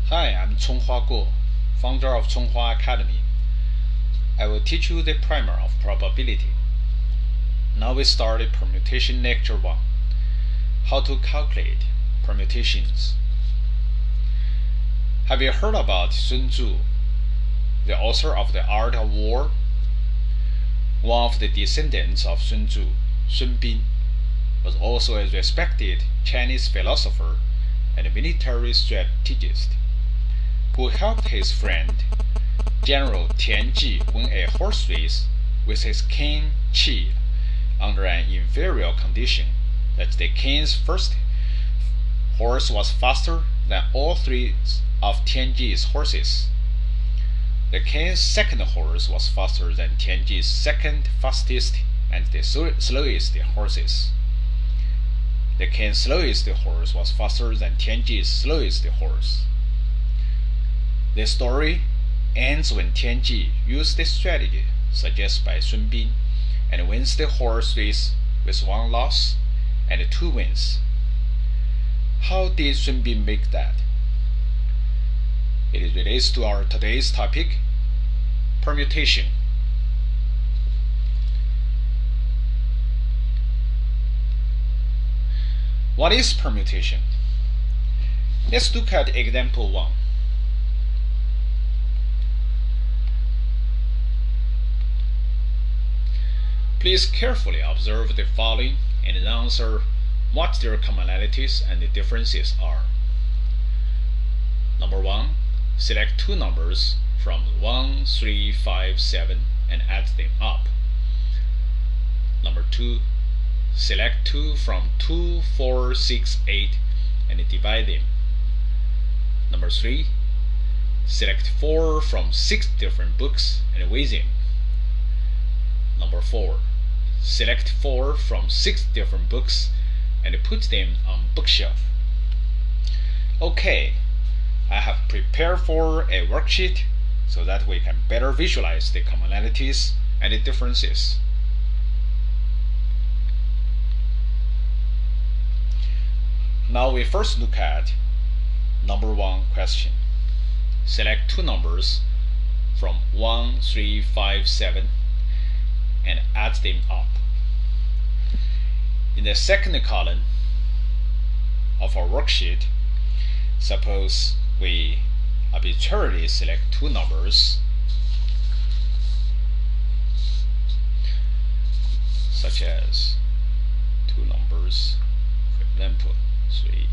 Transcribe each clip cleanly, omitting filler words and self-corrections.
Hi, I'm Chonghua Guo, founder of Chonghua Academy. I will teach you the primer of probability. Now we start Permutation Lecture 1. How to calculate permutations. Have you heard about Sun Tzu, the author of The Art of War? One of the descendants of Sun Tzu, Sun Bin, was also a respected Chinese philosopher and military strategist, who helped his friend, General Tianji, win a horse race with his king Qi under an inferior condition that the king's first horse was faster than all three of Tianji's horses. The king's second horse was faster than Tianji's second fastest and the slowest horses. The king's slowest horse was faster than Tianji's slowest horse. The story ends when Tianji used the strategy suggested by Sun Bin and wins the horse race with 1 loss and 2 wins. How did Sun Bin make that? It relates to our today's topic, permutation. What is permutation? Let's look at example 1. Please carefully observe the following and answer what their commonalities and the differences are. Number 1. Select two numbers from 1, 3, 5, 7 and add them up. Number 2. Select 2 from 2, 4, 6, 8 and divide them. Number 3. Select 4 from 6 different books and weigh them. Number 4. Select 4 from 6 different books and put them on bookshelf. Okay, I have prepared for a worksheet so that we can better visualize the commonalities and the differences. Now we first look at number 1 question. Select two numbers from 1, 3, 5, 7 and add them up. In the second column of our worksheet, suppose we arbitrarily select two numbers, such as two numbers, for example 3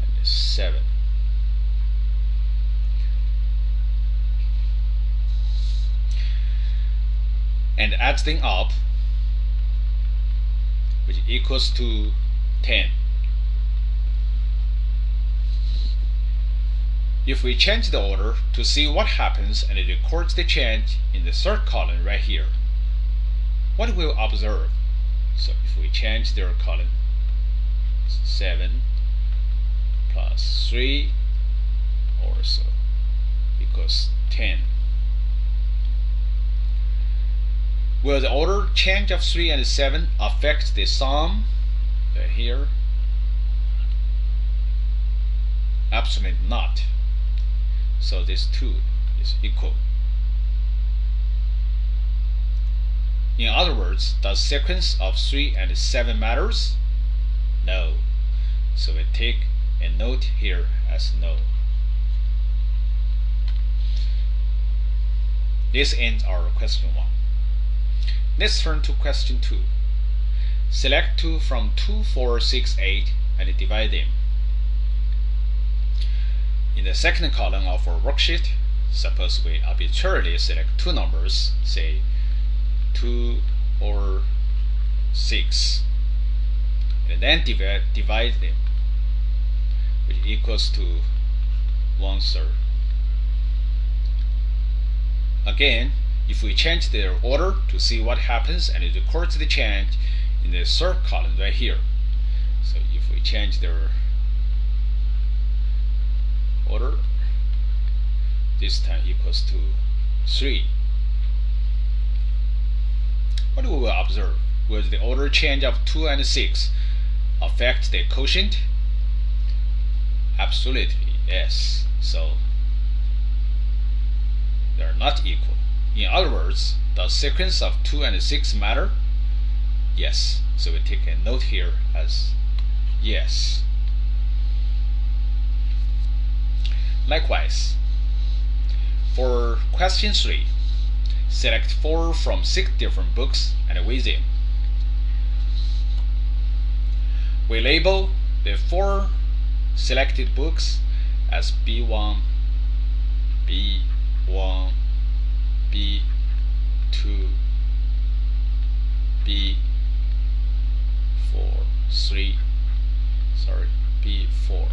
and 7. And add them up, which equals to 10. If we change the order to see what happens and it records the change in the third column right here, what we'll observe? So if we change their column, 7 plus 3 also equals 10. Will the order change of 3 and 7 affect the sum here? Absolutely not. So this 2 is equal. In other words, does sequence of 3 and 7 matters? No. So we take a note here as no. This ends our question 1. Let's turn to question 2. Select 2 from 2, 4, 6, 8 and divide them. In the second column of our worksheet, suppose we arbitrarily select two numbers, say 2 or 6, and then divide them, which equals to 1/3. Again, if we change their order to see what happens and it records the change in the third column right here. So if we change their order, this time equals to 3. What we will observe? Will the order change of 2 and 6 affect the quotient? Absolutely, Yes, so they are not equal. In other words, does sequence of 2 and 6 matter? Yes, so we take a note here as yes. Likewise, for question 3, select 4 from 6 different books and weigh them. We label the 4 selected books as B1, B1, B2, B4, B4.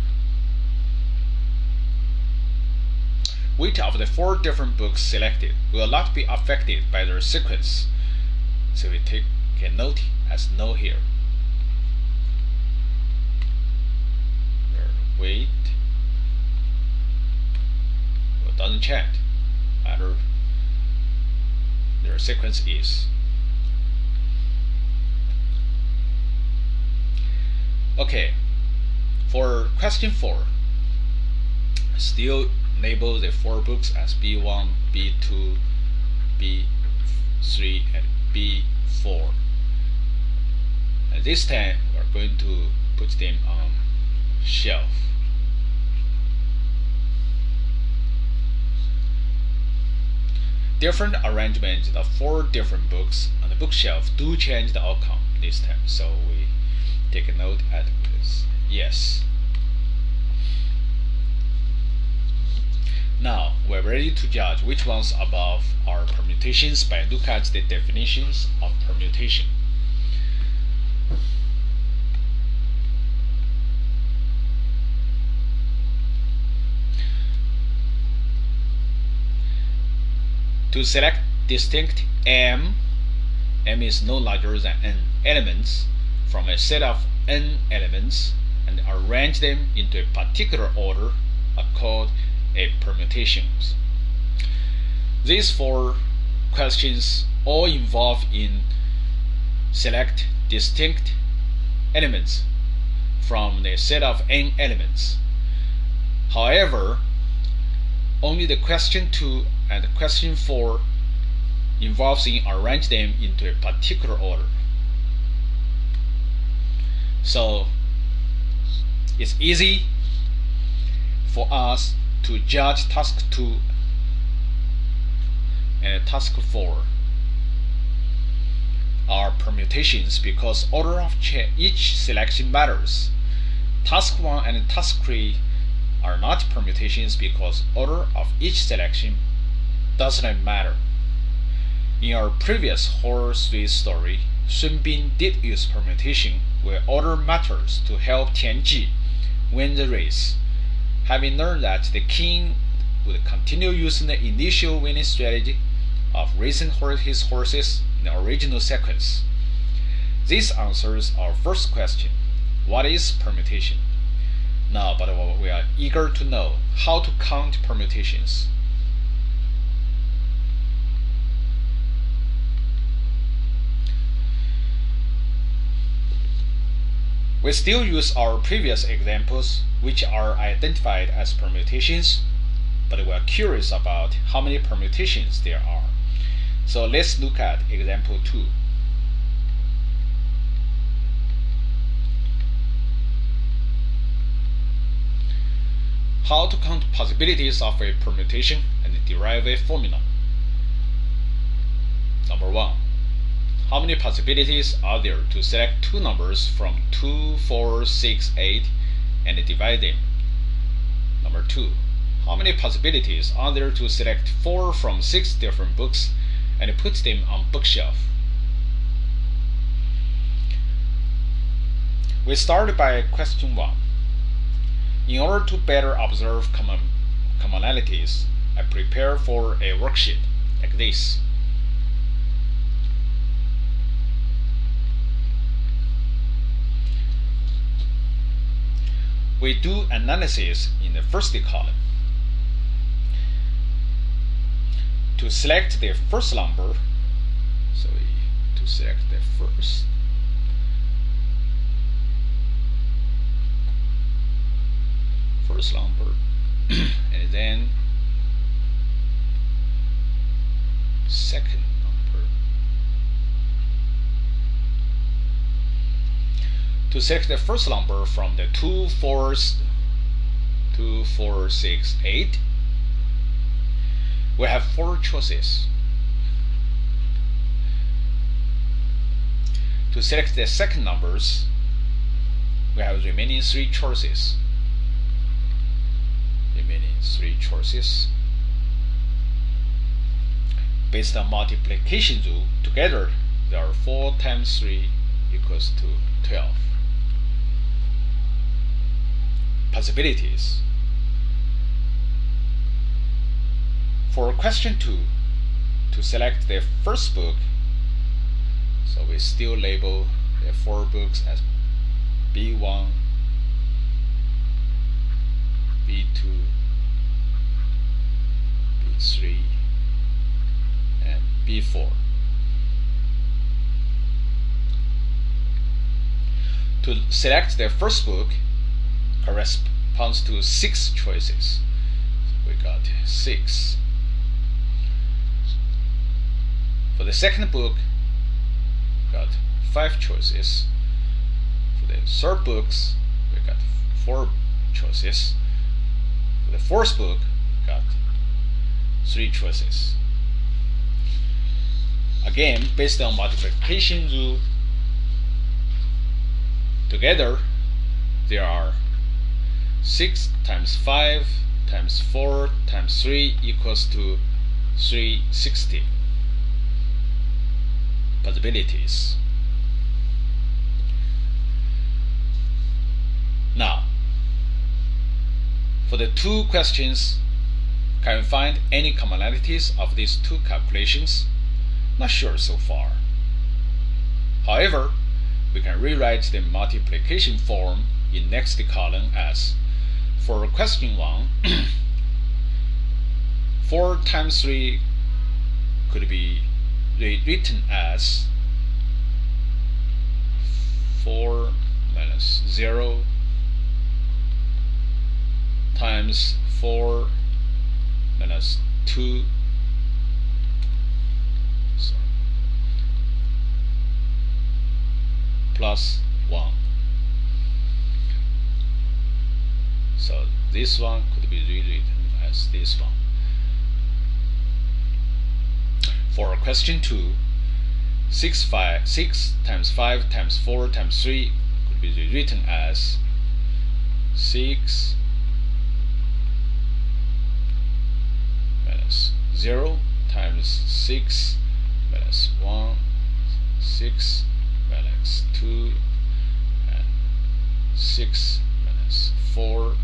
Weight of the 4 different books selected will not be affected by their sequence, so we take a note as no here. Their weight doesn't change, matter their sequence is. Okay, for question 4, still label the 4 books as B1, B2, B3, and B4. And this time we are going to put them on shelf. Different arrangements of 4 different books on the bookshelf do change the outcome this time, so we take a note at this. Yes. Now we're ready to judge which ones above are permutations by looking at the definitions of permutation. To select distinct m is no larger than n elements from a set of n elements and arrange them into a particular order are called a permutations. These 4 questions all involve in select distinct elements from the set of n elements. However, only the question 2 and question 4 involves in arrange them into a particular order. So it's easy for us to judge task 2 and task 4 are permutations because order of each selection matters. Task 1 and task 3 are not permutations because order of each selection doesn't matter. In our previous horse race story, Sun Bin did use permutation where order matters to help Tian Ji win the race, having learned that the king would continue using the initial winning strategy of racing his horses in the original sequence. This answers our first question: what is permutation? Now, but we are eager to know how to count permutations. We still use our previous examples, which are identified as permutations, but we are curious about how many permutations there are. So let's look at example 2. How to count possibilities of a permutation and derive a formula. Number 1. How many possibilities are there to select 2 numbers from 2, 4, 6, 8 and divide them? Number 2. How many possibilities are there to select 4 from 6 different books and put them on bookshelf? We start by question 1. In order to better observe commonalities, I prepare for a worksheet like this. We do analysis in the first column. To select the first number, to select the first number, and then second number. To select the first number from the 2, 4, 6, 8, we have 4 choices. To select the second numbers, we have remaining 3 choices. Based on multiplication rule, together there are 4 times 3 equals to 12. Possibilities. For question 2, to select the first book, so we still label the 4 books as B1, B2, B3, and B4. To select the first book corresponds to 6 choices. So we got 6. For the second book, we got 5 choices. For the third books, we got 4 choices. For the fourth book, we got 3 choices. Again, based on multiplication rule, together there are 6 times 5 times 4 times 3 equals to 360. Possibilities. Now, for the 2 questions, can we find any commonalities of these 2 calculations? Not sure so far. However, we can rewrite the multiplication form in next column as, for question 1, 4 times 3 could be rewritten as 4 minus 0 times 4 minus 2 plus 1. So this one could be rewritten as this one. For question 2, 6 times 5 times 4 times 3 could be rewritten as 6 minus 0 times 6 minus 1, 6 minus 2, and 6 minus 4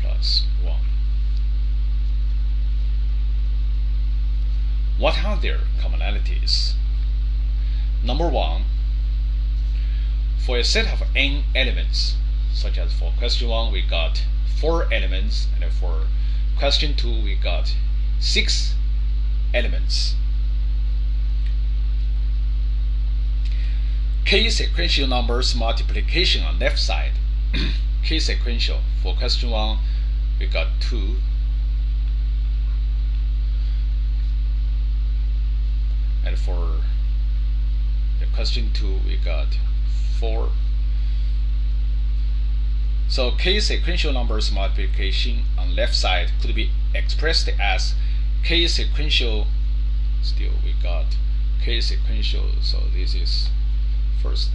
plus 1. What are their commonalities? Number 1, for a set of n elements, such as for question 1 we got 4 elements, and for question 2 we got 6 elements. K sequential numbers multiplication on left side. K sequential, for question 1 we got 2, and for the question 2 we got 4. So K sequential numbers multiplication on left side could be expressed as K sequential, still we got K sequential, so this is first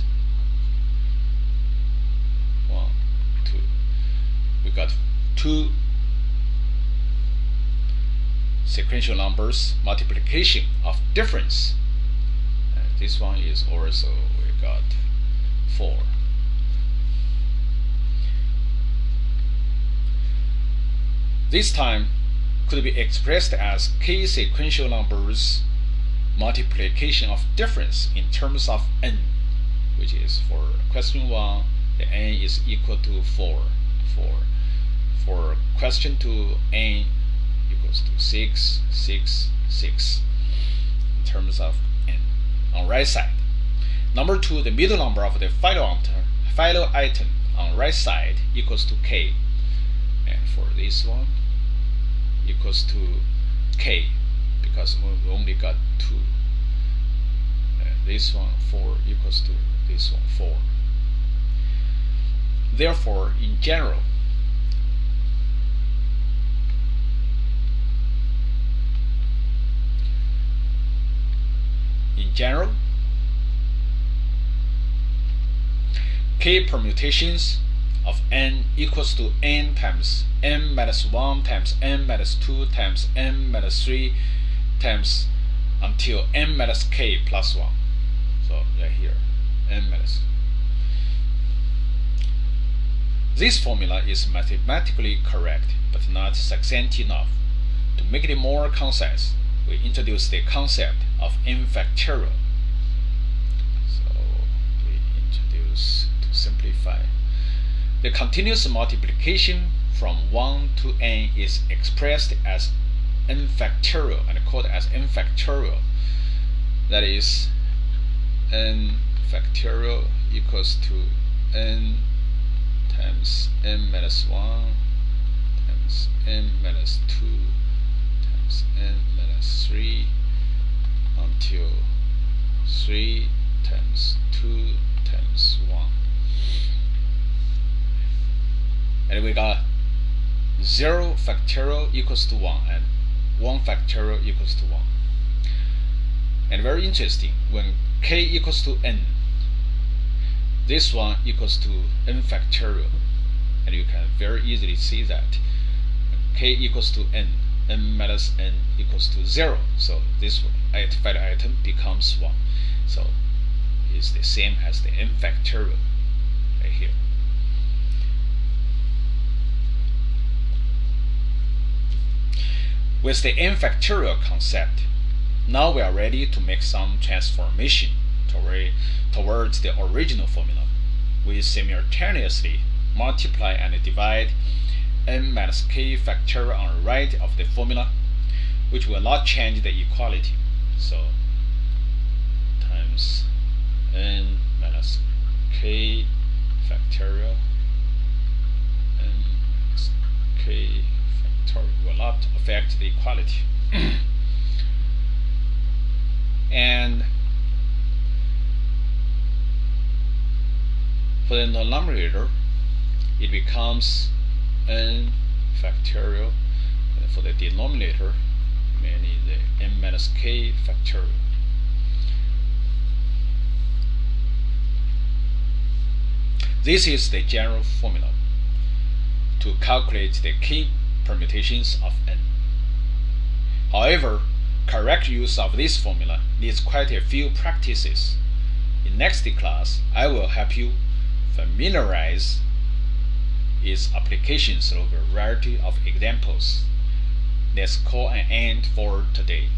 1, 2. We got 2 sequential numbers multiplication of difference, and this one is also we got 4. This time could be expressed as K sequential numbers multiplication of difference in terms of n, which is for question 1 the n is equal to 4. For question 2 n equals to 6, 6, 6 in terms of n on right side. Number 2, the middle number of the final item on right side equals to k, and therefore this one equals to k, because we only got 2. This one 4 equals to this one 4. Therefore, in general, k permutations of n equals to n times n minus 1 times n minus 2 times n minus 3 times until n minus k plus 1. So right here, n minus. This formula is mathematically correct, but not succinct enough. To make it more concise, we introduce the concept of n factorial. So we introduce, to simplify, the continuous multiplication from 1 to n is expressed as n factorial and called as n factorial. That is, n factorial equals to n times n minus 1 times n minus 2 times n minus 3 until 3 times 2 times 1. And we got 0 factorial equals to 1 and 1 factorial equals to 1. And very interesting, when k equals to n, this one equals to n factorial, and you can very easily see that when k equals to n, n minus n equals to 0. So this value item becomes 1. So it's the same as the n factorial right here. With the n factorial concept, now we are ready to make some transformation towards the original formula. We simultaneously multiply and divide n minus k factorial on the right of the formula, which will not change the equality. So times n minus k factorial, n minus k factorial will not affect the equality. And for the denominator, it becomes n factorial, and for the denominator, meaning the n minus k factorial. This is the general formula to calculate the k permutations of n. However, correct use of this formula needs quite a few practices. In next class, I will help you familiarize its applications through a variety of examples. Let's call an end for today.